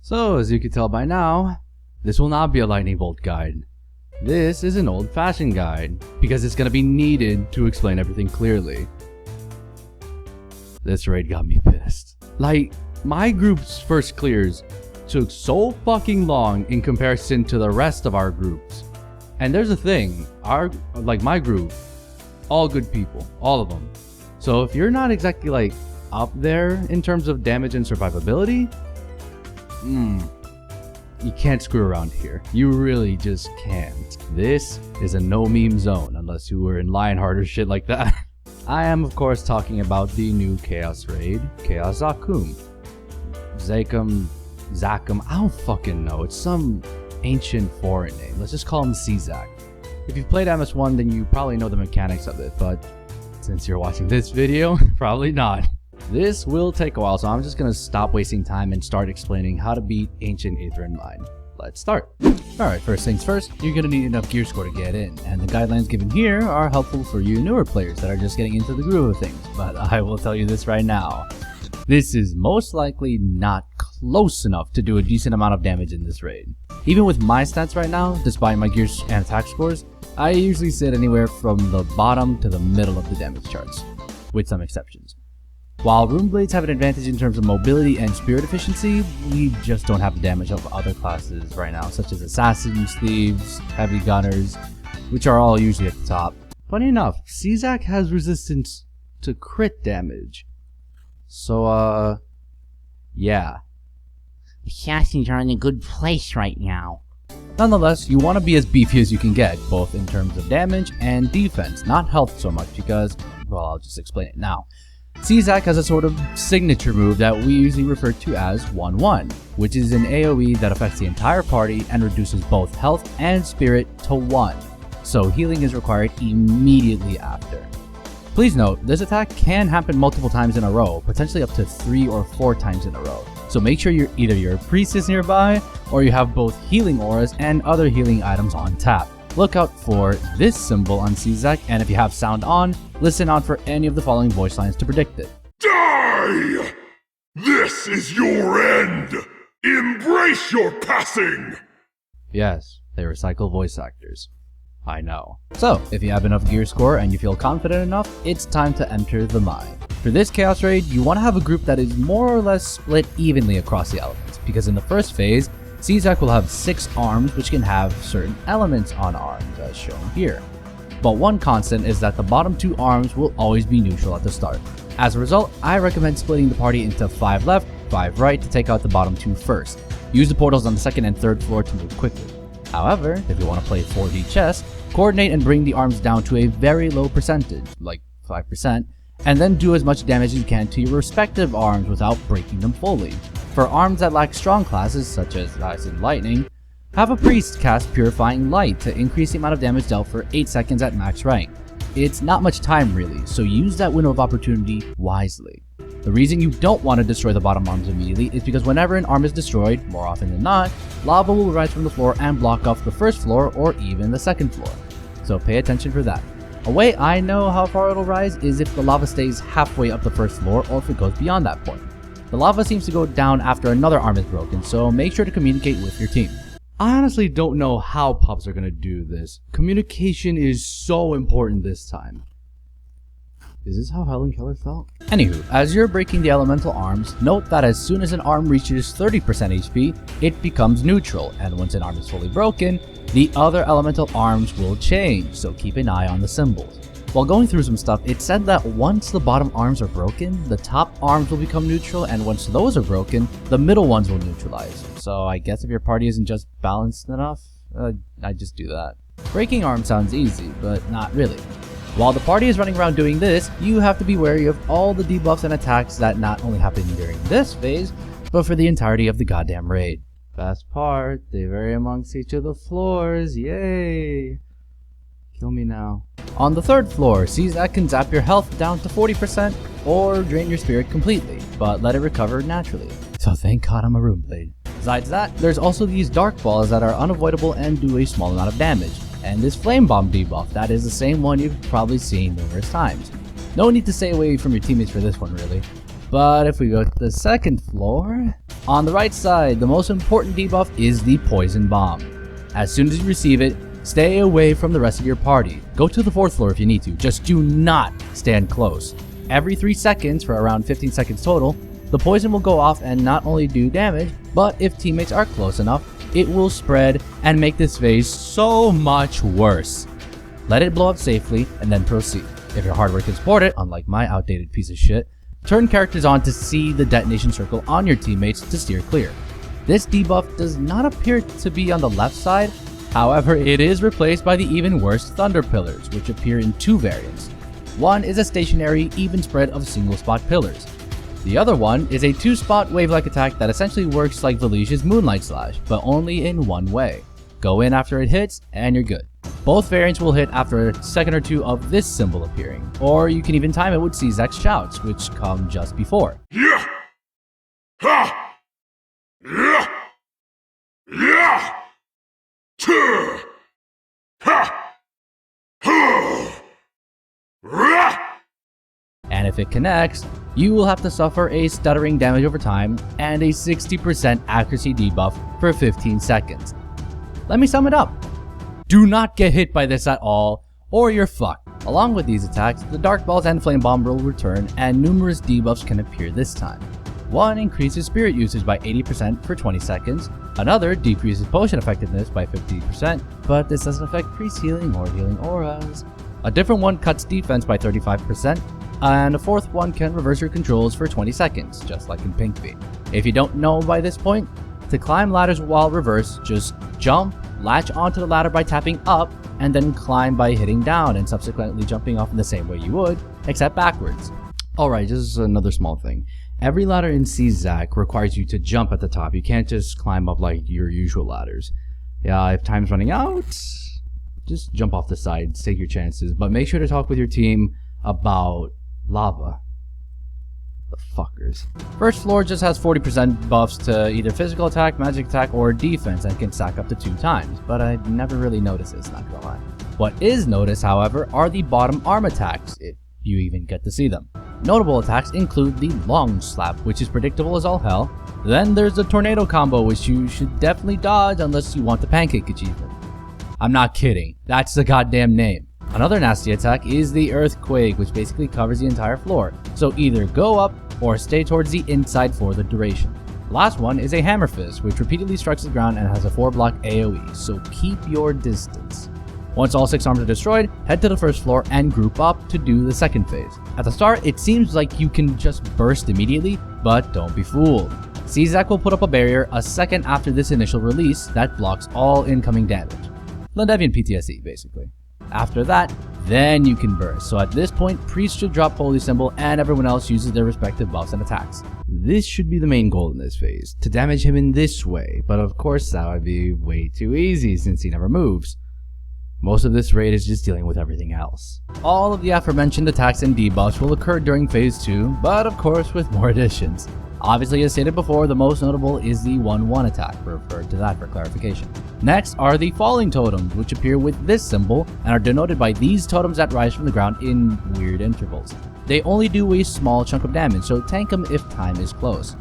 So, as you can tell by now, this will not be a lightning bolt guide. This is an old-fashioned guide, because it's going to be needed to explain everything clearly. This raid got me pissed. Like, my group's first clears took so fucking long in comparison to the rest of our groups. And there's a thing, my group, all good people, all of them. So if you're not exactly like up there in terms of damage and survivability, you can't screw around here. You really just can't. This is a no meme zone unless you were in Lionheart or shit like that. I am of course talking about the new Chaos raid, Chaos Zakum. Zakum, I don't fucking know. It's some ancient foreign name. Let's just call him Czak. If you've played MS1, then you probably know the mechanics of it, but since you're watching this video, probably not. This will take a while, so I'm just gonna stop wasting time and start explaining how to beat Ancient Aetherine Mine. Let's start. Alright, first things first, you're gonna need enough gear score to get in, and the guidelines given here are helpful for you newer players that are just getting into the groove of things, but I will tell you this right now. This is most likely not close enough to do a decent amount of damage in this raid. Even with my stats right now, despite my gear and attack scores, I usually sit anywhere from the bottom to the middle of the damage charts, with some exceptions. While Rune Blades have an advantage in terms of mobility and spirit efficiency, we just don't have the damage of other classes right now, such as Assassins, Thieves, Heavy Gunners, which are all usually at the top. Funny enough, Czak has resistance to crit damage. So, yeah. Assassins are in a good place right now. Nonetheless, you want to be as beefy as you can get, both in terms of damage and defense, not health so much because, well, I'll just explain it now. Czak has a sort of signature move that we usually refer to as 1-1, which is an AoE that affects the entire party and reduces both health and spirit to 1, so healing is required immediately after. Please note, this attack can happen multiple times in a row, potentially up to 3 or 4 times in a row, so make sure either your priest is nearby, or you have both healing auras and other healing items on tap. Look out for this symbol on Czak, and if you have sound on, listen out for any of the following voice lines to predict it. Die! This is your end! Embrace your passing! Yes, they recycle voice actors. I know. So, if you have enough gear score and you feel confident enough, it's time to enter the mine. For this Chaos raid, you want to have a group that is more or less split evenly across the elements, because in the first phase, Czak will have 6 arms which can have certain elements on arms, as shown here. But one constant is that the bottom 2 arms will always be neutral at the start. As a result, I recommend splitting the party into 5 left, 5 right to take out the bottom 2 first. Use the portals on the 2nd and 3rd floor to move quickly. However, if you want to play 4D chess, coordinate and bring the arms down to a very low percentage, like 5%, and then do as much damage as you can to your respective arms without breaking them fully. For arms that lack strong classes, such as Ice and Lightning, have a priest cast Purifying Light to increase the amount of damage dealt for 8 seconds at max rank. It's not much time really, so use that window of opportunity wisely. The reason you don't want to destroy the bottom arms immediately is because whenever an arm is destroyed, more often than not, lava will rise from the floor and block off the first floor or even the second floor. So pay attention for that. A way I know how far it'll rise is if the lava stays halfway up the first floor or if it goes beyond that point. The lava seems to go down after another arm is broken, so make sure to communicate with your team. I honestly don't know how pubs are gonna do this. Communication is so important this time. Is this how Helen Keller felt? Anywho, as you're breaking the elemental arms, note that as soon as an arm reaches 30% HP, it becomes neutral, and once an arm is fully broken, the other elemental arms will change, so keep an eye on the symbols. While going through some stuff, it said that once the bottom arms are broken, the top arms will become neutral, and once those are broken, the middle ones will neutralize. So I guess if your party isn't just balanced enough, I just do that. Breaking arms sounds easy, but not really. While the party is running around doing this, you have to be wary of all the debuffs and attacks that not only happen during this phase, but for the entirety of the goddamn raid. Best part, they vary amongst each of the floors, yay! Kill me now. On the 3rd floor, Czak can zap your health down to 40% or drain your spirit completely, but let it recover naturally. So thank God I'm a Rune Blade. Besides that, there's also these dark balls that are unavoidable and do a small amount of damage, and this flame bomb debuff that is the same one you've probably seen numerous times. No need to stay away from your teammates for this one really. But if we go to the 2nd floor, On the right side, the most important debuff is the Poison Bomb. As soon as you receive it, stay away from the rest of your party. Go to the 4th floor if you need to, just do not stand close. Every 3 seconds, for around 15 seconds total, the poison will go off and not only do damage, but if teammates are close enough, it will spread and make this phase so much worse. Let it blow up safely and then proceed. If your hardware can support it, unlike my outdated piece of shit, turn characters on to see the detonation circle on your teammates to steer clear. This debuff does not appear to be on the left side, however it is replaced by the even worse Thunder Pillars, which appear in 2 variants. One is a stationary, even spread of single spot pillars. The other one is a 2-spot wave-like attack that essentially works like Valicia's Moonlight Slash, but only in one way. Go in after it hits, and you're good. Both variants will hit after a second or 2 of this symbol appearing, or you can even time it with Czak's shouts, which come just before. Yeah! Ha! Yeah! Yeah! Tuh! Ha! Huh! Rah! And if it connects, you will have to suffer a stuttering damage over time and a 60% accuracy debuff for 15 seconds. Let me sum it up. Do not get hit by this at all, or you're fucked. Along with these attacks, the Dark Balls and Flame Bomb will return, and numerous debuffs can appear this time. One increases spirit usage by 80% for 20 seconds, another decreases potion effectiveness by 50%, but this doesn't affect priest healing or healing auras. A different one cuts defense by 35%, and a 4th one can reverse your controls for 20 seconds, just like in Pink V. If you don't know by this point, to climb ladders while reverse, just jump, latch onto the ladder by tapping up, and then climb by hitting down and subsequently jumping off in the same way you would, except backwards. Alright, just another small thing. Every ladder in Zak requires you to jump at the top. You can't just climb up like your usual ladders. Yeah, if time's running out, just jump off the sides, take your chances, but make sure to talk with your team about lava. The fuckers. First floor just has 40% buffs to either physical attack, magic attack, or defense and can stack up to 2 times, but I never really noticed this, not gonna lie. What is noticed, however, are the bottom arm attacks, if you even get to see them. Notable attacks include the Long Slap, which is predictable as all hell. Then there's the Tornado Combo, which you should definitely dodge unless you want the Pancake achievement. I'm not kidding, that's the goddamn name. Another nasty attack is the Earthquake, which basically covers the entire floor, so either go up or stay towards the inside for the duration. The last one is a Hammer Fist, which repeatedly strikes the ground and has a 4-block AoE, so keep your distance. Once all 6 arms are destroyed, head to the 1st floor and group up to do the 2nd phase. At the start, it seems like you can just burst immediately, but don't be fooled. Zak will put up a barrier a second after this initial release that blocks all incoming damage. Lendevian PTSD, basically. After that, then you can burst, so at this point, Priest should drop Holy Symbol and everyone else uses their respective buffs and attacks. This should be the main goal in this phase, to damage him in this way, but of course that would be way too easy since he never moves. Most of this raid is just dealing with everything else. All of the aforementioned attacks and debuffs will occur during phase 2, but of course with more additions. Obviously, as stated before, the most notable is the 1-1 attack, referred to that for clarification. Next are the Falling Totems, which appear with this symbol and are denoted by these totems that rise from the ground in weird intervals. They only do a small chunk of damage, so tank them if time is close.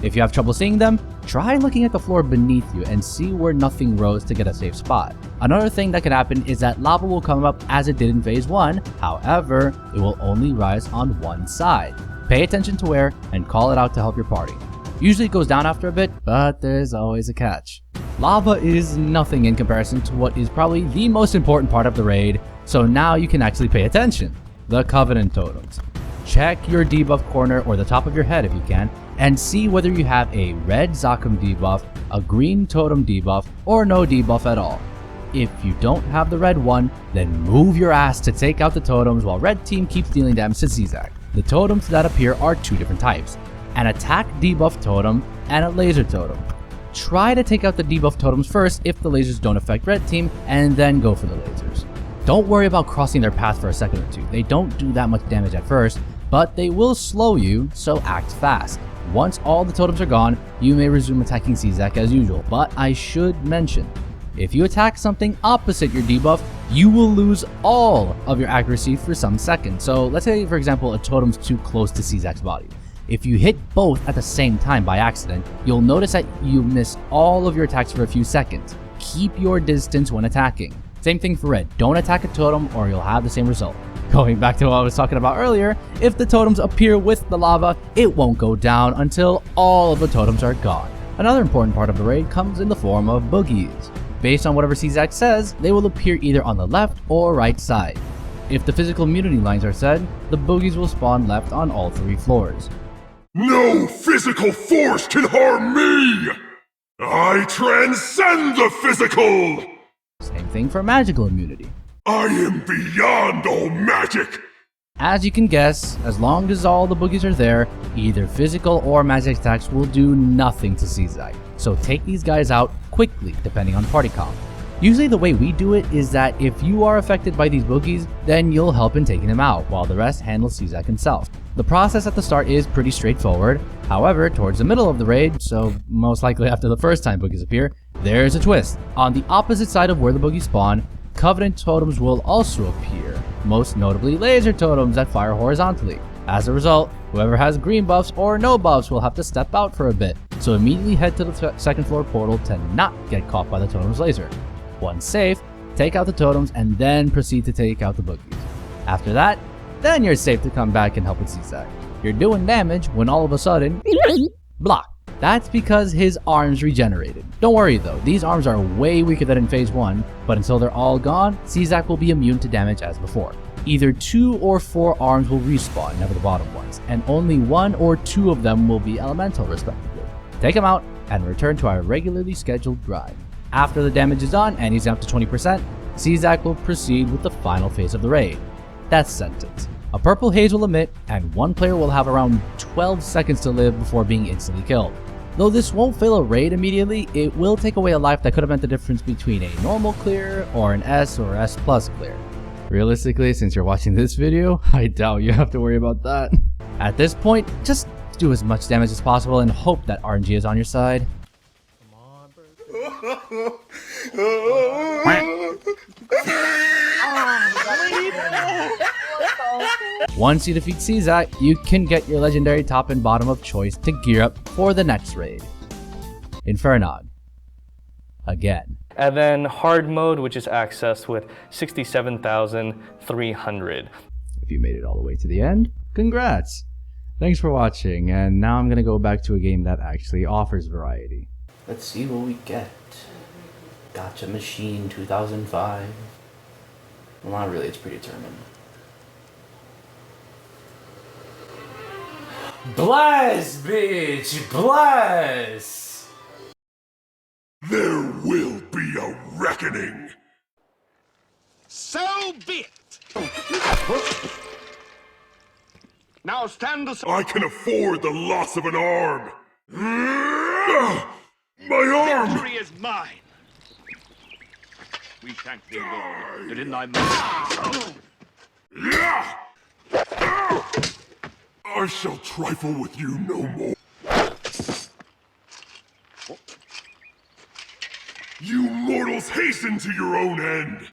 If you have trouble seeing them, try looking at the floor beneath you and see where nothing rose to get a safe spot. Another thing that can happen is that lava will come up as it did in phase 1, however, it will only rise on one side. Pay attention to where and call it out to help your party. Usually it goes down after a bit, but there's always a catch. Lava is nothing in comparison to what is probably the most important part of the raid, so now you can actually pay attention. The Covenant Totems. Check your debuff corner or the top of your head if you can, and see whether you have a red Zakum debuff, a green Totem debuff, or no debuff at all. If you don't have the red one, then move your ass to take out the totems while red team keeps dealing damage to Zak. The totems that appear are 2 different types, an attack debuff totem and a laser totem. Try to take out the debuff totems first if the lasers don't affect red team, and then go for the lasers. Don't worry about crossing their path for a second or 2, they don't do that much damage at first, but they will slow you, so act fast. Once all the totems are gone, you may resume attacking Zak as usual, but I should mention, if you attack something opposite your debuff, you will lose all of your accuracy for some seconds. So let's say, for example, a totem's too close to Zak's body. If you hit both at the same time by accident, you'll notice that you miss all of your attacks for a few seconds. Keep your distance when attacking. Same thing for red, don't attack a totem or you'll have the same result. Going back to what I was talking about earlier, if the totems appear with the lava, it won't go down until all of the totems are gone. Another important part of the raid comes in the form of boogies. Based on whatever CZAC says, they will appear either on the left or right side. If the physical immunity lines are set, the boogies will spawn left on all 3 floors. No physical force can harm me! I transcend the physical! Same thing for magical immunity. I am beyond all magic! As you can guess, as long as all the boogies are there, either physical or magic attacks will do nothing to CZAC. So take these guys out quickly depending on party comp. Usually the way we do it is that if you are affected by these boogies, then you'll help in taking them out, while the rest handles CZAC himself. The process at the start is pretty straightforward. However, towards the middle of the raid, so most likely after the first time boogies appear, there's a twist. On the opposite side of where the boogies spawn, Covenant totems will also appear, most notably laser totems that fire horizontally. As a result, whoever has green buffs or no buffs will have to step out for a bit, so immediately head to the second floor portal to not get caught by the totem's laser. Once safe, take out the totems and then proceed to take out the boogies. After that, then you're safe to come back and help with CZAC. You're doing damage when all of a sudden, block. That's because his arms regenerated. Don't worry though, these arms are way weaker than in phase 1, but until they're all gone, CZAC will be immune to damage as before. Either 2 or 4 arms will respawn, never the bottom ones, and only 1 or 2 of them will be elemental respectively. Take them out and return to our regularly scheduled grind. After the damage is done and he's up to 20%, CZAC will proceed with the final phase of the raid, Death Sentence. A purple haze will emit, and one player will have around 12 seconds to live before being instantly killed. Though this won't fail a raid immediately, it will take away a life that could have meant the difference between a normal clear or an S or S plus clear. Realistically, since you're watching this video, I doubt you have to worry about that. At this point, just do as much damage as possible and hope that RNG is on your side. Once you defeat CZAC, you can get your legendary top and bottom of choice to gear up for the next raid. Infernog. Again. And then hard mode, which is accessed with 67,300. If you made it all the way to the end, congrats! Thanks for watching, and now I'm gonna go back to a game that actually offers variety. Let's see what we get. Gotcha Machine 2005. Well, not really, it's predetermined. Bless, bitch! Bless! There will be a reckoning! So be it! Now stand aside. I can afford the loss of an arm! My arm! Victory is mine! We thank thee, Lord, that in thy mercy... I shall trifle with you no more. You mortals hasten to your own end!